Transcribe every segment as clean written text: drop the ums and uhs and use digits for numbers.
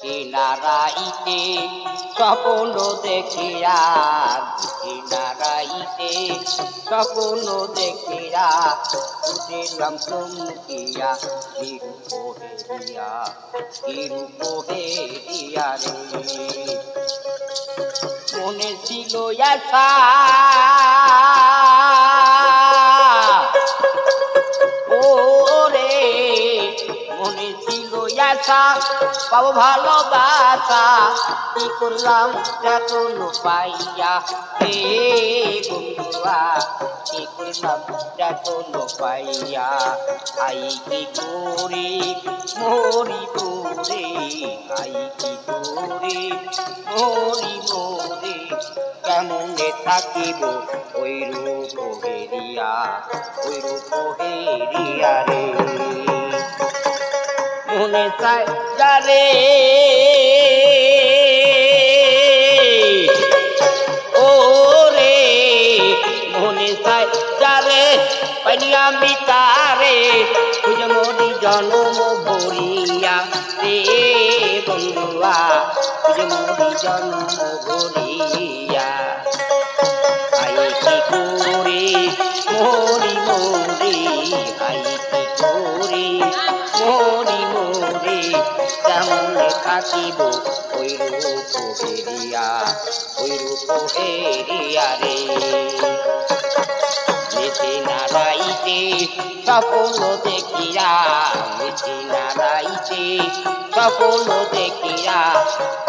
কিনারাইতে স্বপ্ন দেখিয়া, কিনারাইতে স্বপ্ন দেখিয়া উঠিলাম চমকিয়া, চিরুপহেরিয়া রে। মনে ছিল আশা, ওরে মনে ছিল আশা পাবো ভালোবাসা, কি করলাম যতন পাইয়া হে বন্ধুয়া, কি করলাম যতন পাইয়া। আই কি করে মরি মোরে, আই কি করে মরি মোরে, কেমনে থাকিব ওই রূপ হেরিয়া, ওই রূপ হেরিয়া রে। মনে চায় যারে ও রে, মনে চায় যারে পাইনি আমি তারে, খুঁজে মরি জনম ভরিয়া রে বন্ধুয়া, খুঁজে মরি জনম ভরিয়া। আই কি করে মরি মোরে, আই কি করে মরি মোরে, কেমনে থাকিব ওই রূপ হেরিয়া, ওই রূপ হেরিয়া রে। মিছি নারাইতে স্বপ্ন দেখিয়া, মিছি নারাইতে স্বপ্ন দেখিয়া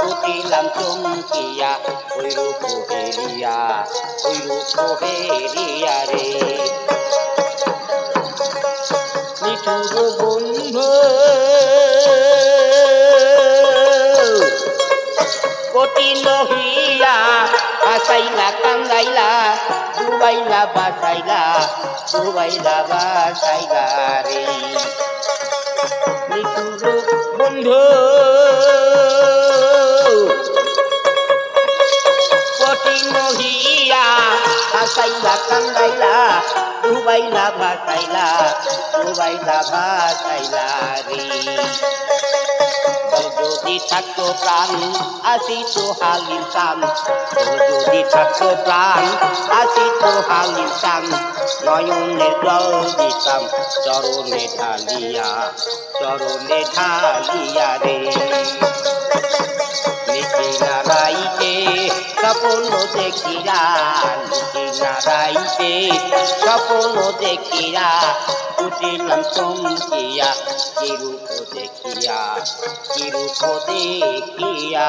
উঠিলাম চমকিয়া, ওই রূপ হেরিয়া, ওই রূপ হেরিয়া রে। নিঠুর বন্ধু কঠিন হইয়া বাসাইলা কাঙ্গাইলা, ডুবাইলা বাসাইলা, ডুবাইলা বাসাইলা রে। নিঠুর বন্ধু কঠিন হইয়া বাসাইলা কাঙ্গাইলা, ডুবাইলা বাসাইলা, ডুবাইলা বাসাইলা রে। যদি থাকতো প্রাণ আসিত হালির টান, যদি থাকতো প্রাণ আসিত হালির টান, নয়নের জল দিতাম চরণে ঢালিয়া, চরণে ঢালিয়া রে। নিচে নারাইতে স্বপ্ন দেখিয়া, নিচে নারাইতে স্বপ্ন দেখিয়া উঠিলাম চমকিয়া, কি রূপ দেখিয়া, কি রূপ দেখিয়া